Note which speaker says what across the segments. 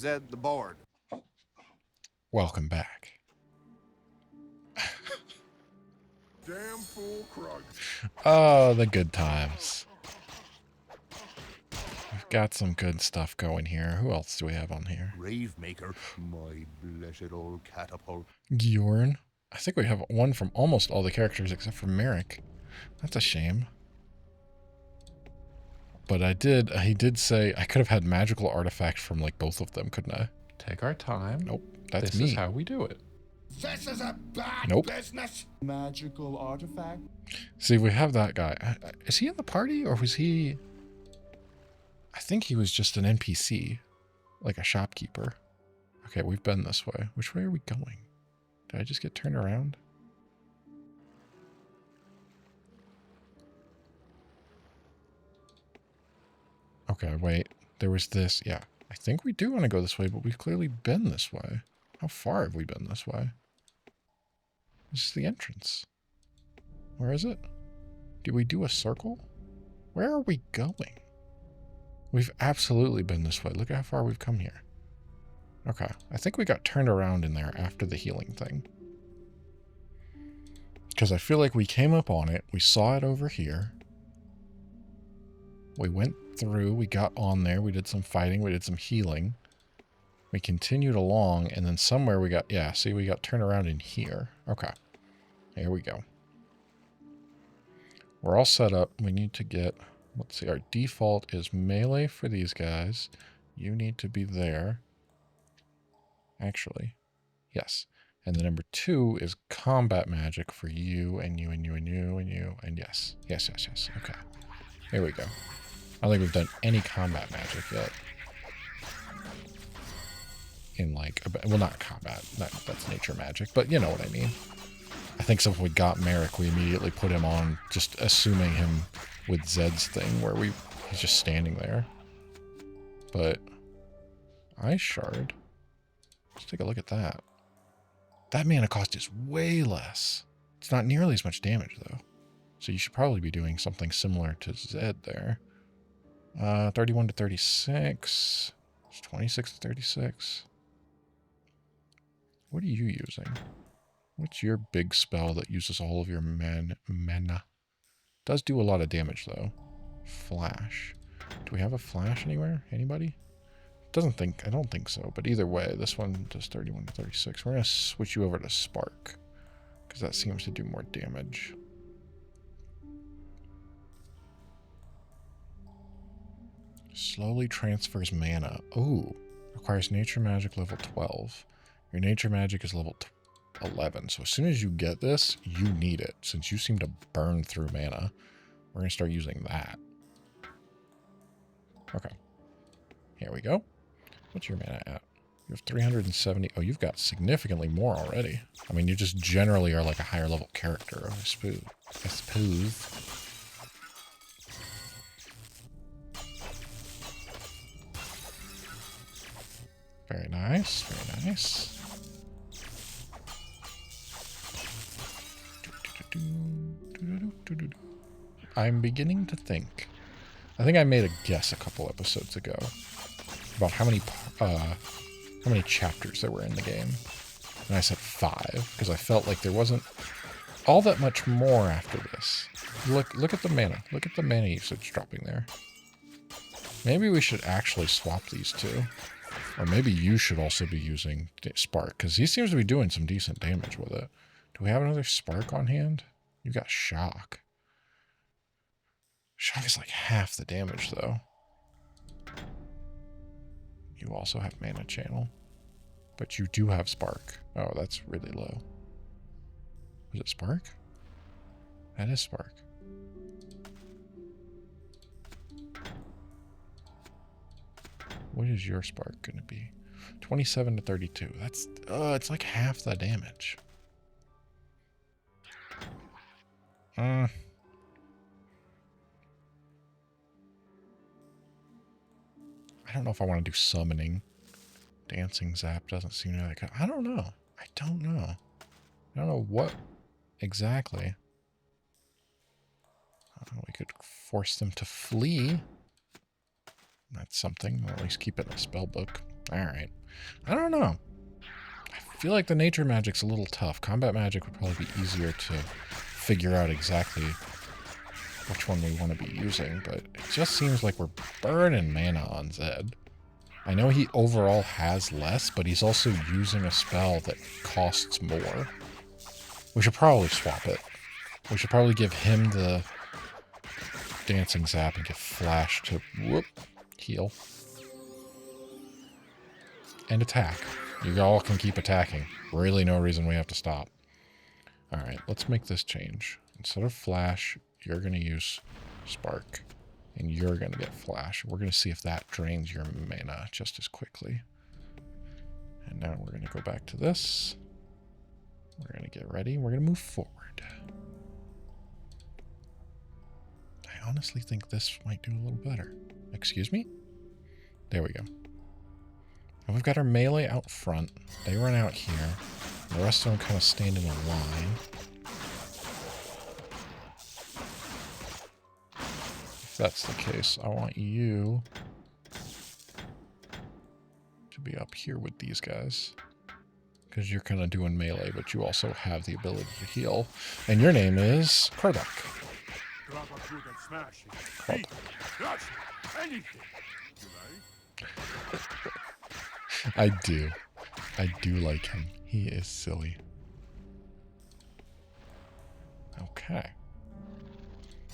Speaker 1: Zed the board.
Speaker 2: Welcome back.
Speaker 1: Damn fool Krug.
Speaker 2: Oh, the good times. We've got some good stuff going here. Who else do we have on here?
Speaker 1: Gravemaker, my blessed old catapult.
Speaker 2: Gjorn. I think we have one from almost all the characters except for Merrick. That's a shame. But he did say I could have had magical artifacts from like both of them, couldn't I?
Speaker 3: Take our time.
Speaker 2: Nope, that's
Speaker 3: this
Speaker 2: me.
Speaker 3: is how we do it.
Speaker 1: This is a bad
Speaker 2: Nope.
Speaker 1: business.
Speaker 4: Magical artifact?
Speaker 2: See, we have that guy. Is he in the party or was he... I think he was just an NPC, like a shopkeeper. Okay, we've been this way. Which way are we going? Did I just get turned around? Okay, wait. There was this. Yeah, I think we do want to go this way, but we've clearly been this way. How far have we been this way? This is the entrance. Where is it? Did we do a circle? Where are we going? We've absolutely been this way. Look at how far we've come here. Okay, I think we got turned around in there after the healing thing. Because I feel like we came up on it, we saw it over here. We went through, we got on there, we did some fighting, we did some healing. We continued along, and then somewhere we got, yeah, see, we got turned around in here. Okay, here we go. We're all set up. We need to get, let's see, our default is melee for these guys. You need to be there. Actually, yes. And the number 2 is combat magic for you and you and you and you and you and yes. Yes, yes, yes. Okay. Here we go. I don't think we've done any combat magic yet. In like, well, not combat. That's nature magic, but you know what I mean. I think since we got Merrick, we immediately put him on, just assuming him with Zed's thing where he's just standing there. But Ice Shard. Let's take a look at that. That mana cost is way less. It's not nearly as much damage, though. So you should probably be doing something similar to Zed there. 31 to 36. It's 26 to 36. What are you using? What's your big spell that uses all of your mana? Does do a lot of damage, though. Flash. Do we have a flash anywhere? Anybody? I don't think so, but either way, this one does 31 to 36. We're going to switch you over to Spark, because that seems to do more damage. Slowly transfers mana. Ooh, requires nature magic level 12. Your nature magic is level 11, so as soon as you get this, you need it. Since you seem to burn through mana, we're going to start using that. Okay, here we go. What's your mana at? You have 370. Oh, you've got significantly more already. I mean, you just generally are like a higher level character, I suppose. Very nice, very nice. I'm beginning to think. I think I made a guess a couple episodes ago about how many chapters there were in the game. And I said 5, because I felt like there wasn't all that much more after this. Look at the mana. Look at the mana usage dropping there. Maybe we should actually swap these two. Or maybe you should also be using Spark, because he seems to be doing some decent damage with it. Do we have another Spark on hand? You got Shock. Shock is like half the damage, though. You also have Mana Channel. But you do have Spark. Oh, that's really low. Was it Spark? That is Spark. What is your Spark going to be? 27 to 32. That's, it's like half the damage. I don't know if I want to do summoning. Dancing Zap doesn't seem to like. I don't know. I don't know what exactly. We could force them to flee. That's something. Or at least keep it in a spell book. Alright. I don't know. I feel like the nature magic's a little tough. Combat magic would probably be easier to figure out exactly which one we want to be using, but it just seems like we're burning mana on Zed. I know he overall has less, but he's also using a spell that costs more. We should probably swap it. We should probably give him the dancing zap and give Flash to heal. And attack. You all can keep attacking. Really no reason we have to stop. Alright, let's make this change. Instead of Flash, you're going to use Spark. And you're going to get Flash. We're going to see if that drains your mana just as quickly. And now we're going to go back to this. We're going to get ready. We're going to move forward. I honestly think this might do a little better. Excuse me? There we go. And we've got our melee out front. They run out here. The rest of them kind of stand in a line. If that's the case, I want you to be up here with these guys. Because you're kind of doing melee, but you also have the ability to heal. And your name is Kardok. I do. I do like him. He is silly. Okay.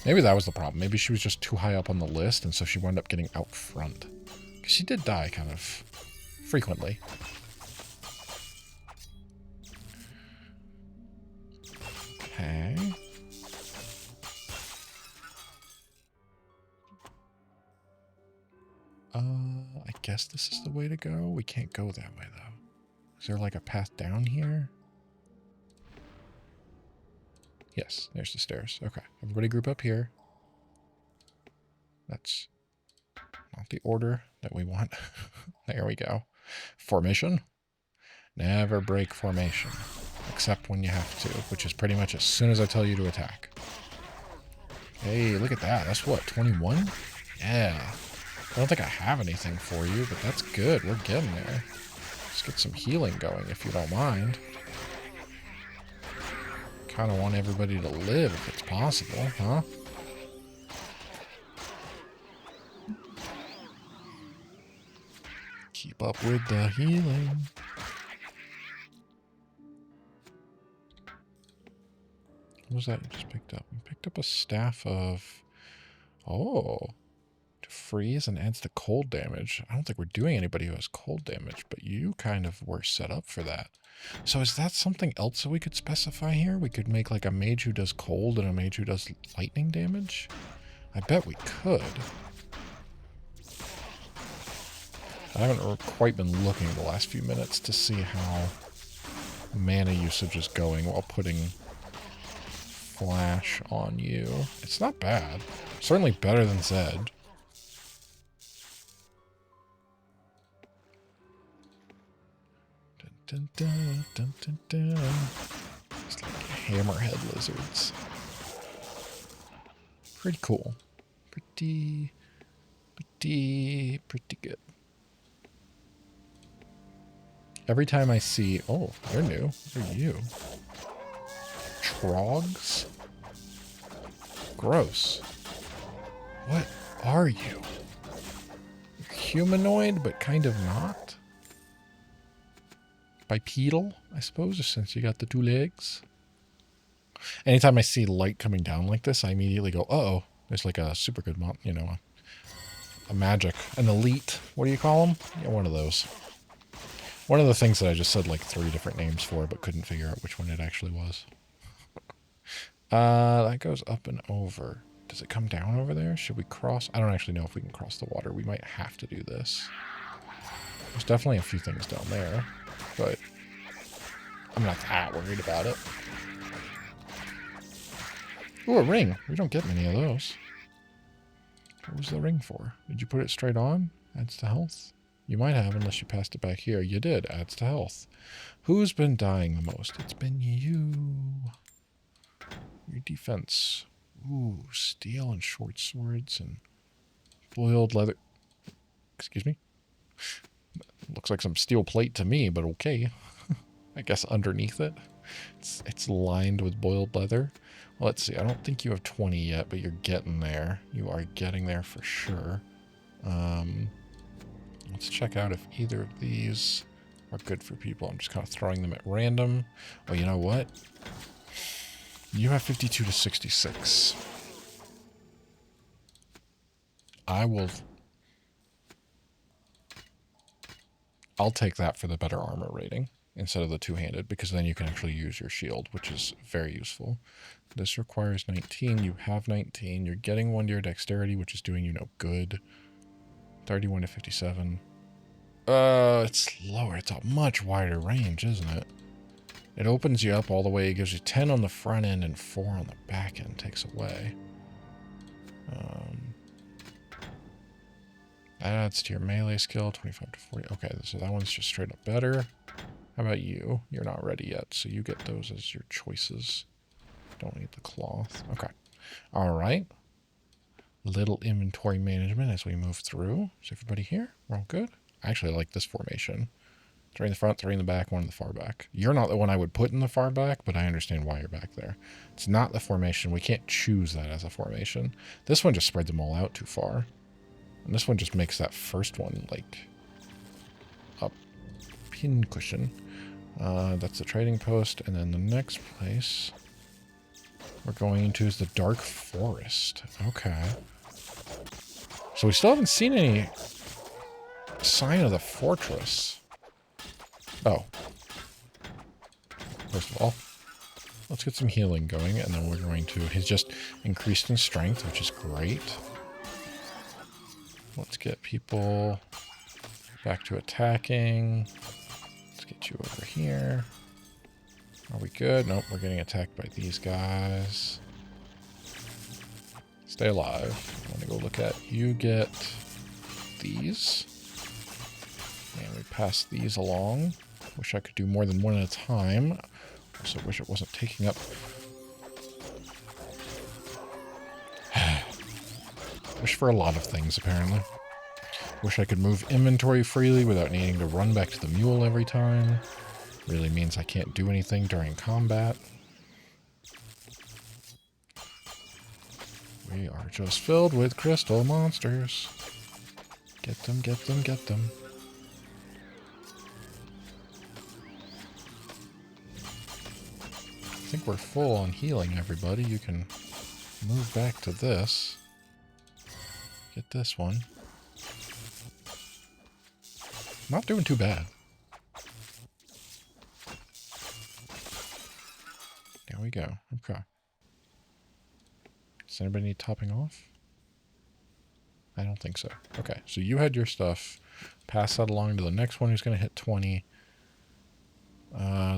Speaker 2: Maybe that was the problem. Maybe she was just too high up on the list, and so she wound up getting out front. Because she did die kind of frequently. Okay. I guess this is the way to go. We can't go that way, though. Is there like a path down here? Yes, there's the stairs. Okay, everybody group up here. That's not the order that we want. There we go. Formation. Never break formation. Except when you have to, which is pretty much as soon as I tell you to attack. Hey, look at that. That's what, 21? Yeah. I don't think I have anything for you, but that's good. We're getting there. Let's get some healing going, if you don't mind. Kind of want everybody to live if it's possible, huh? Keep up with the healing. What was that you just picked up? You picked up a staff of... Oh. To freeze and adds the cold damage. I don't think we're doing anybody who has cold damage, but you kind of were set up for that. So is that something else that we could specify here? We could make like a mage who does cold and a mage who does lightning damage? I bet we could. I haven't quite been looking the last few minutes to see how mana usage is going while putting Flash on you. It's not bad. Certainly better than Zed. Dun, dun, dun, dun, dun. It's like hammerhead lizards. Pretty cool. Pretty good. Every time I see... Oh, they're new. What are you? Trogs? Gross. What are you? Humanoid, but kind of not? Bipedal, I suppose, since you got the two legs. Anytime I see light coming down like this, I immediately go, uh-oh, there's like a super good, you know, a magic, an elite, what do you call them? Yeah, one of those. One of the things that I just said like 3 different names for, but couldn't figure out which one it actually was. That goes up and over. Does it come down over there? Should we cross? I don't actually know if we can cross the water. We might have to do this. There's definitely a few things down there, but I'm not that worried about it. Ooh, a ring. We don't get many of those. What was the ring for? Did you put it straight on? Adds to health? You might have, unless you passed it back here. You did. Adds to health. Who's been dying the most? It's been you. Your defense. Ooh, steel and short swords and boiled leather. Excuse me? Looks like some steel plate to me, but okay. I guess underneath it, it's lined with boiled leather. Well, let's see. I don't think you have 20 yet, but you're getting there. You are getting there for sure. Let's check out if either of these are good for people. I'm just kind of throwing them at random. Oh, you know what? You have 52 to 66. I'll take that for the better armor rating instead of the two-handed, because then you can actually use your shield, which is very useful. This requires 19. You have 19. You're getting 1 to your dexterity, which is doing you no good. 31 to 57. It's lower. It's a much wider range, isn't it? It opens you up all the way. It gives you 10 on the front end and 4 on the back end. Takes away. Adds to your melee skill, 25 to 40. Okay, so that one's just straight up better. How about you? You're not ready yet, so you get those as your choices. Don't need the cloth. Okay. All right. Little inventory management as we move through. Is everybody here? We're all good? I actually like this formation. 3 in the front, 3 in the back, 1 in the far back. You're not the one I would put in the far back, but I understand why you're back there. It's not the formation. We can't choose that as a formation. This one just spreads them all out too far. And this one just makes that first one like a pin cushion. That's the trading post. And then the next place we're going into is the Dark Forest. Okay. So we still haven't seen any sign of the fortress. Oh. First of all, let's get some healing going, and then we're going to... He's just increased in strength, which is great. Let's get people back to attacking. Let's get you over here. Are we good? Nope, we're getting attacked by these guys. Stay alive. I'm gonna go look at... You get these. And we pass these along. Wish I could do more than one at a time. Also wish it wasn't taking up... Wish for a lot of things, apparently. Wish I could move inventory freely without needing to run back to the mule every time. Really means I can't do anything during combat. We are just filled with crystal monsters. Get them, get them, get them. I think we're full on healing, everybody. You can move back to this. Get this one. Not doing too bad. There we go. Okay. Does anybody need topping off? I don't think so. Okay, so you had your stuff. Pass that along to the next one who's going to hit 20.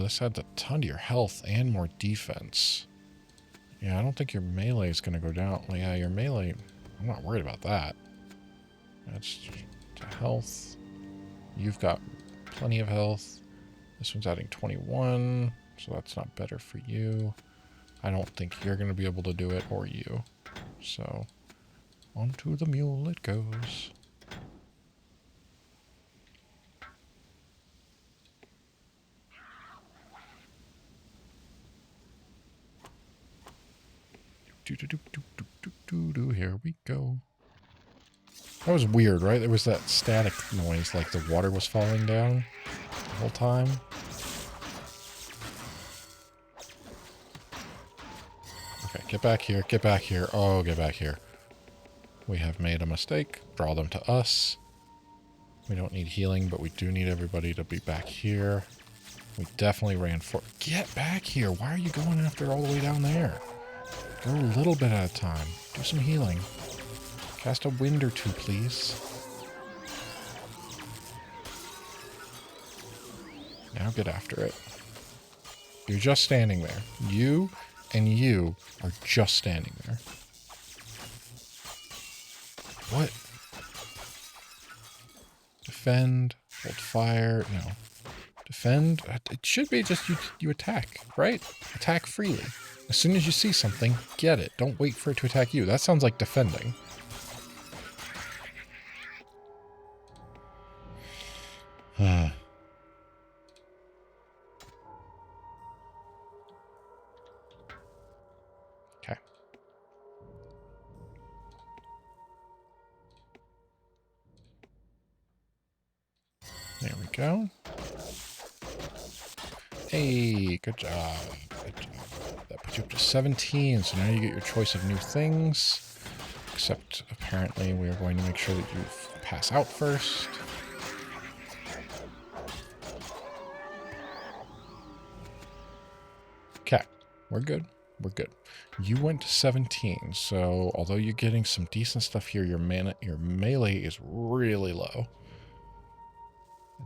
Speaker 2: This adds a ton to your health and more defense. Yeah, I don't think your melee is going to go down. Well, yeah, your melee... I'm not worried about that. That's to health. You've got plenty of health. This one's adding 21, so that's not better for you. I don't think you're going to be able to do it, or you. So, onto the mule it goes. Here we go. That was weird, right? There was that static noise, like the water was falling down the whole time. Okay, get back here, get back here. Oh, get back here. We have made a mistake. Draw them to us. We don't need healing, but we do need everybody to be back here. We definitely ran for... Get back here! Why are you going after all the way down there? Go a little bit at a time. Do some healing. Cast a wind or two, please. Now get after it. You're just standing there. You and you are just standing there. What? Defend. Hold fire. No. Defend. It should be just you attack, right? Attack freely. As soon as you see something, get it. Don't wait for it to attack you. That sounds like defending. Okay. There we go. Hey, good job. Good job. That puts you up to 17, so now you get your choice of new things. Except, apparently, we are going to make sure that you pass out first. Okay, we're good. We're good. You went to 17, so although you're getting some decent stuff here, your melee is really low.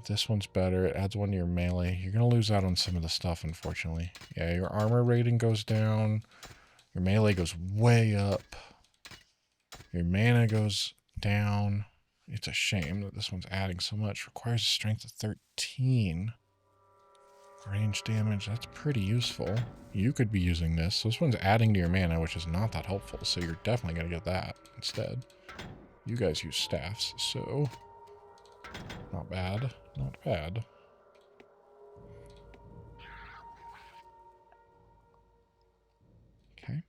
Speaker 2: This one's better. It adds one to your melee. You're going to lose out on some of the stuff, unfortunately. Yeah, your armor rating goes down. Your melee goes way up. Your mana goes down. It's a shame that this one's adding so much. Requires a strength of 13. Range damage, that's pretty useful. You could be using this. So this one's adding to your mana, which is not that helpful. So you're definitely going to get that instead. You guys use staffs, so not bad. Not bad. Okay.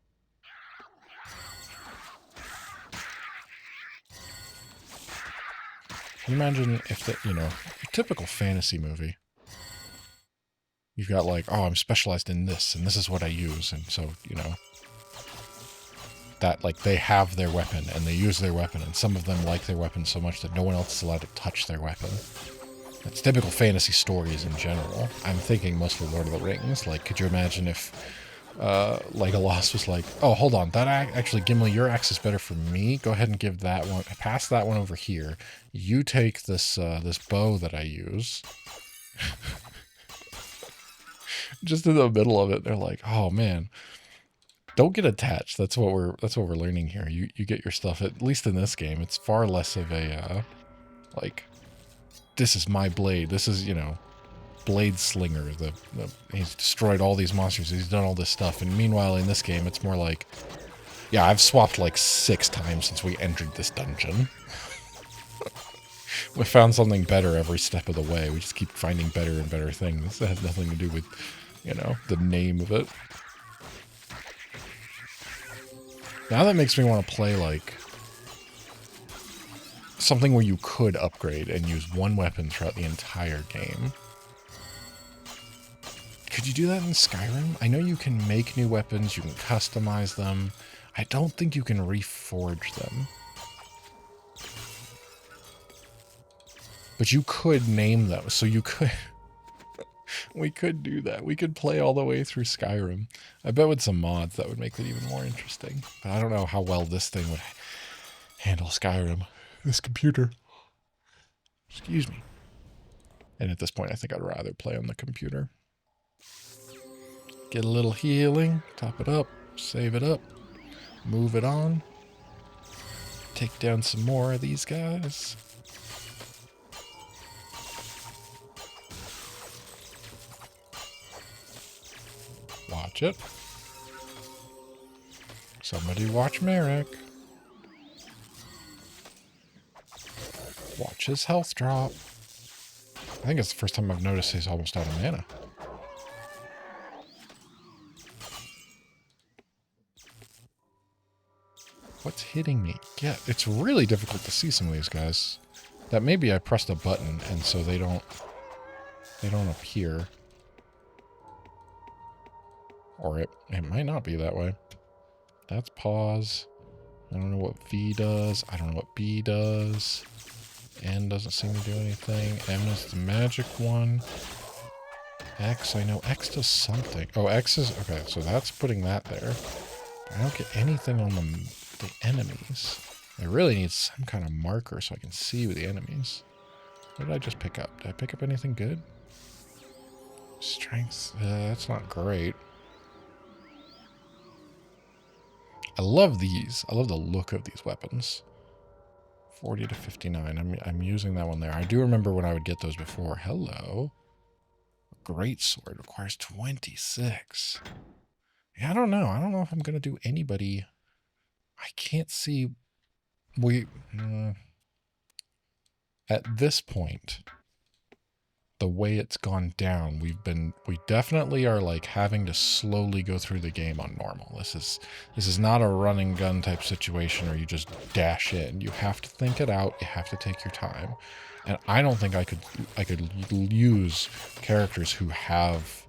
Speaker 2: Can you imagine if that, you know, a typical fantasy movie, you've got like, oh, I'm specialized in this, and this is what I use, and so, you know, that, like, they have their weapon, and they use their weapon, and some of them like their weapon so much that no one else is allowed to touch their weapon. That's typical fantasy stories in general. I'm thinking mostly Lord of the Rings. Like, could you imagine if Legolas was like, oh, hold on, that actually, Gimli, your axe is better for me. Go ahead and give that one, pass that one over here. You take this this bow that I use. Just in the middle of it, they're like, oh man, don't get attached. That's what we're learning here. You get your stuff, at least in this game. It's far less of a like, this is my blade. This is, you know, Blade Slinger. He's destroyed all these monsters. He's done all this stuff. And meanwhile, in this game, it's more like, yeah, I've swapped like 6 times since we entered this dungeon. We found something better every step of the way. We just keep finding better and better things. That has nothing to do with, you know, the name of it. Now that makes me want to play like something where you could upgrade and use one weapon throughout the entire game. Could you do that in Skyrim? I know you can make new weapons, you can customize them. I don't think you can reforge them. But you could name them, so you could... we could do that. We could play all the way through Skyrim. I bet with some mods that would make it even more interesting. But I don't know how well this thing would handle Skyrim. This computer. Excuse me. And at this point, I think I'd rather play on the computer. Get a little healing, top it up, save it up, move it on. Take down some more of these guys. Watch it. Somebody watch Merrick. Watch his health drop. I think it's the first time I've noticed he's almost out of mana. What's hitting me? Yeah, it's really difficult to see some of these guys. That maybe I pressed a button and so they don't appear. Or it might not be that way. That's pause. I don't know what V does. I don't know what B does. N doesn't seem to do anything. M is the magic one. X, I know X does something. Oh, X is... okay, so that's putting that there. I don't get anything on the enemies. I really need some kind of marker so I can see with the enemies. What did I just pick up? Did I pick up anything good? Strength, that's not great. I love these. I love the look of these weapons. 40 to 59. I'm using that one there. I do remember when I would get those before. Hello. Great sword requires 26. Yeah, I don't know. I don't know if I'm going to do anybody. I can't see. At this point, the way it's gone down, we definitely are like having to slowly go through the game on normal. This is not a run and gun type situation where you just dash in. You have to think it out. You have to take your time. And I don't think I could use characters who have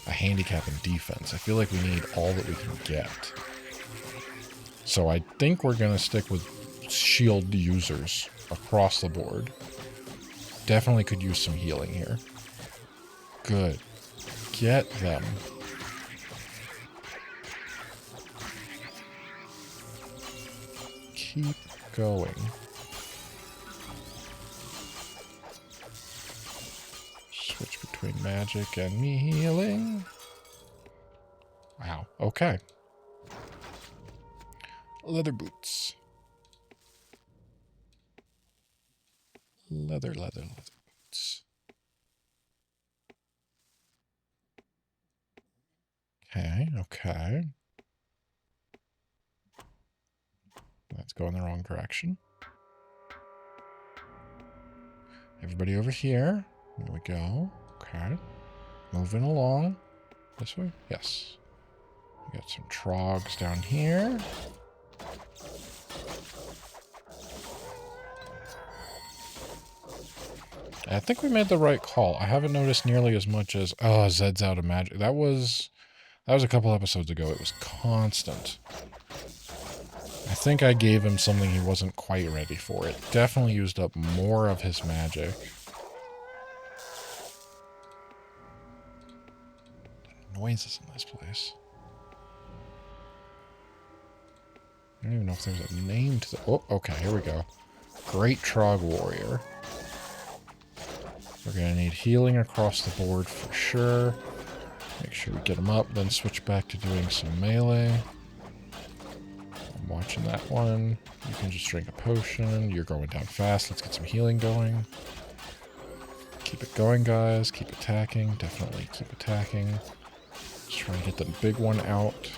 Speaker 2: a handicap in defense. I feel like we need all that we can get. So I think we're going to stick with shield users across the board. Definitely could use some healing here. Good. Get them. Keep going. Switch between magic and me healing. Wow. Okay. Leather boots. Leather boots. Okay. That's going the wrong direction. Everybody over here. Here we go. Okay. Moving along. This way? Yes. We got some trogs down here. I think we made the right call. I haven't noticed nearly as much as, oh, Zed's out of magic. That was a couple episodes ago. It was constant. I think I gave him something he wasn't quite ready for. It definitely used up more of his magic. The noises in this place. I don't even know if there's a name to the... Oh, okay, here we go. Great Trog Warrior. We're going to need healing across the board for sure. Make sure we get them up, then switch back to doing some melee. I'm watching that one. You can just drink a potion. You're going down fast. Let's get some healing going. Keep it going, guys. Keep attacking. Definitely keep attacking. Just try and get the big one out.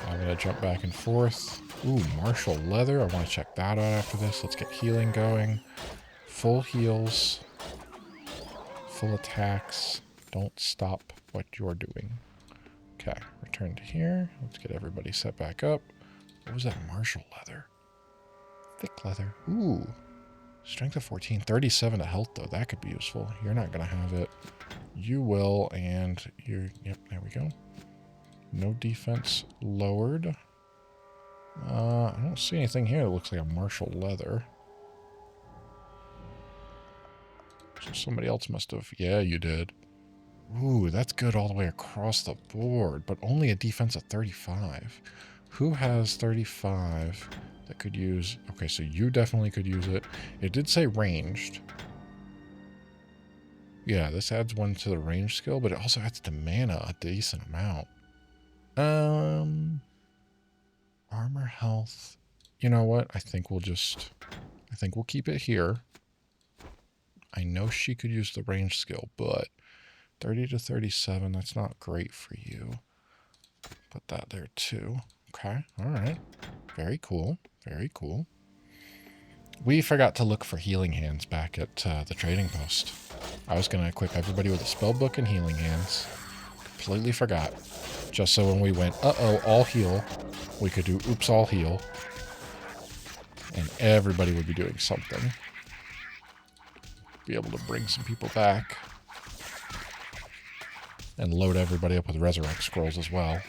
Speaker 2: I'm going to jump back and forth. Ooh, martial leather. I want to check that out after this. Let's get healing going. Full heals. Full attacks. Don't stop what you're doing. Okay, return to here. Let's get everybody set back up. What was that martial leather? Thick leather. Ooh. Strength of 14. 37 to health, though. That could be useful. You're not going to have it. You will, and you're... Yep, there we go. No defense lowered. I don't see anything here that looks like a martial leather. So somebody else must have... Yeah, you did. Ooh, that's good all the way across the board, but only a defense of 35. Who has 35 that could use... Okay, so you definitely could use it. It did say ranged. Yeah, this adds one to the range skill, but it also adds to mana a decent amount. Armor, health. You know what? I think we'll keep it here. I know she could use the range skill, but 30 to 37, that's not great for you. Put that there too. Okay, all right. Very cool. Very cool. We forgot to look for healing hands back at the trading post. I was going to equip everybody with a spell book and healing hands. Completely forgot. Just so when we went, uh-oh, all heal, we could do oops, all heal. And everybody would be doing something. Be able to bring some people back. And load everybody up with resurrect scrolls as well.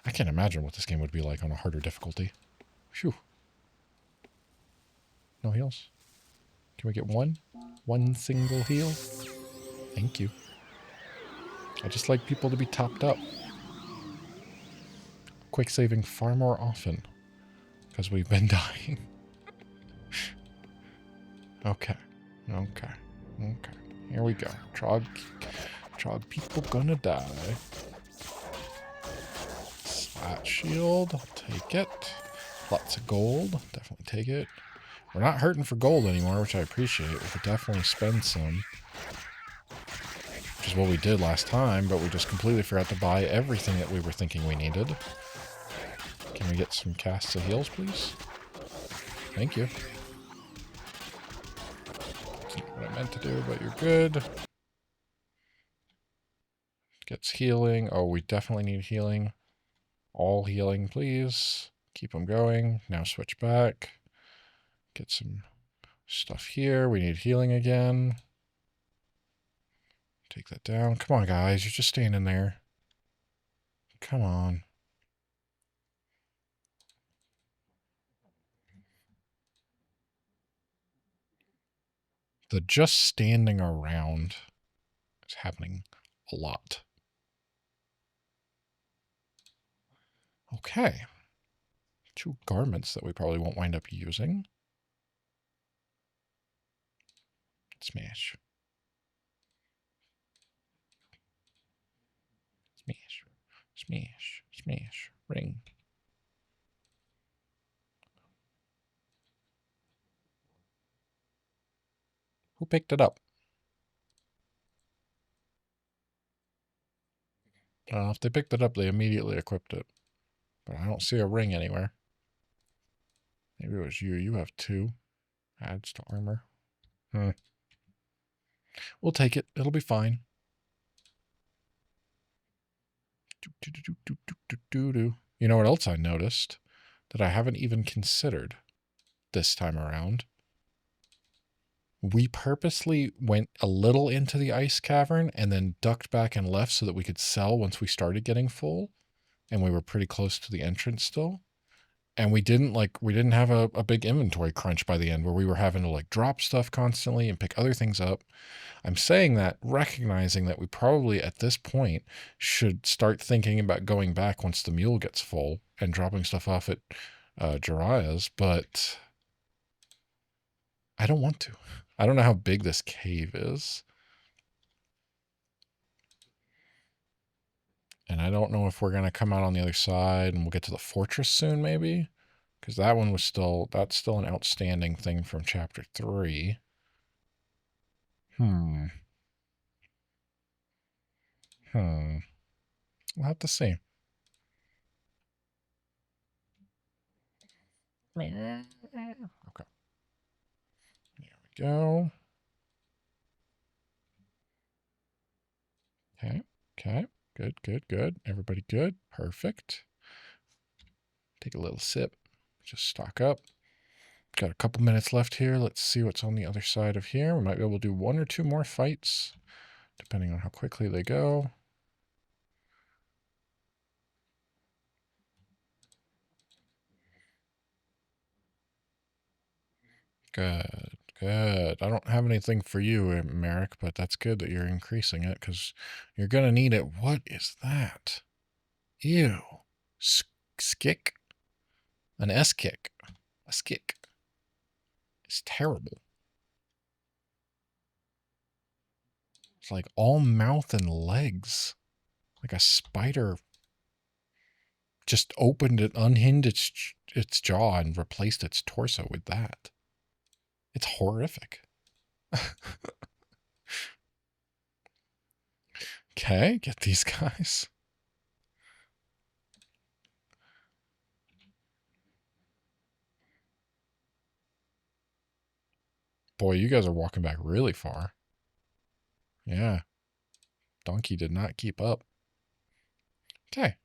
Speaker 2: I can't imagine what this game would be like on a harder difficulty. Phew. No heals? Can we get one? One single heal? Thank you. I just like people to be topped up. Quick saving far more often. Because we've been dying. Okay. Here we go. Trog people gonna die. Slot shield. I'll take it. Lots of gold. Definitely take it. We're not hurting for gold anymore, which I appreciate. We could definitely spend some. Which is what we did last time, but we just completely forgot to buy everything that we were thinking we needed. Can we get some casts of heals, please? Thank you. That's not what I meant to do, but you're good. Gets healing. Oh, we definitely need healing. All healing, please. Keep them going. Now switch back. Get some stuff here. We need healing again. Take that down. Come on, guys. You're just standing there. Come on. The just standing around is happening a lot. Okay. 2 garments that we probably won't wind up using. Smash. Smash. Smash. Smash. Ring. Who picked it up? If they picked it up, they immediately equipped it. But I don't see a ring anywhere. Maybe it was you. You have 2. Adds to armor. We'll take it. It'll be fine. You know what else I noticed? That I haven't even considered this time around. We purposely went a little into the ice cavern and then ducked back and left so that we could sell once we started getting full. And we were pretty close to the entrance still. And we didn't have a big inventory crunch by the end where we were having to like drop stuff constantly and pick other things up. I'm saying that recognizing that we probably at this point should start thinking about going back once the mule gets full and dropping stuff off at Jiraiya's, but I don't want to. I don't know how big this cave is. And I don't know if we're going to come out on the other side and we'll get to the fortress soon, maybe. Because that one was that's still an outstanding thing from chapter 3. We'll have to see. Okay. There we go. Okay. Okay. Good, good, good. Everybody good? Perfect. Take a little sip. Just stock up. Got a couple minutes left here. Let's see what's on the other side of here. We might be able to do 1 or 2 more fights, depending on how quickly they go. Good, good. I don't have anything for you, Merrick, but that's good that you're increasing it, because you're going to need it. What is that? Ew. Skick? An S-kick. A skick. It's terrible. It's like all mouth and legs. Like a spider just opened it, unhinged its jaw and replaced its torso with that. It's horrific. Okay, get these guys. Boy, you guys are walking back really far. Yeah. Donkey did not keep up. Okay.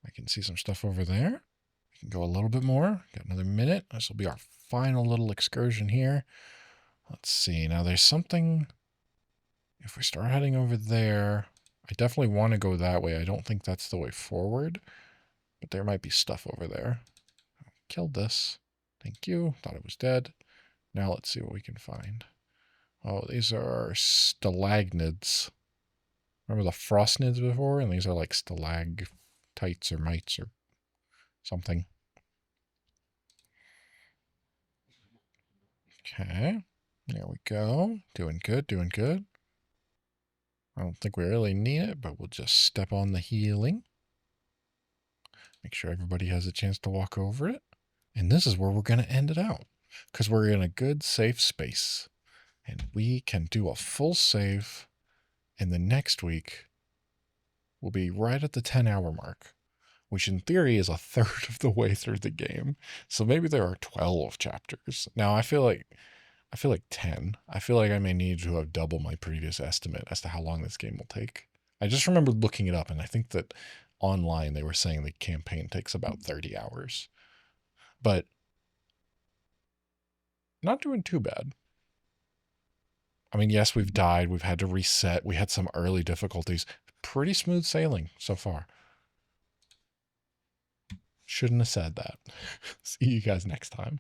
Speaker 2: I can see some stuff over there. We can go a little bit more. Got another minute. This will be our final little excursion here. Let's see. Now there's something. If we start heading over there, I definitely want to go that way. I don't think that's the way forward, but there might be stuff over there. Killed this. Thank you. Thought it was dead. Now let's see what we can find. Oh, these are stalagnids. Remember the frostnids before? And these are like stalactites or mites or something. Okay. There we go. Doing good, doing good. I don't think we really need it, but we'll just step on the healing. Make sure everybody has a chance to walk over it. And this is where we're going to end it out, because we're in a good, safe space. And we can do a full save. And the next week will be right at the 10-hour mark, which in theory is a third of the way through the game. So maybe there are 12 chapters. Now, I feel like I feel like 10. I feel like I may need to have double my previous estimate as to how long this game will take. I just remember looking it up, and I think that online they were saying the campaign takes about 30 hours. But not doing too bad. I mean, yes, we've died. We've had to reset. We had some early difficulties. Pretty smooth sailing so far. Shouldn't have said that. See you guys next time.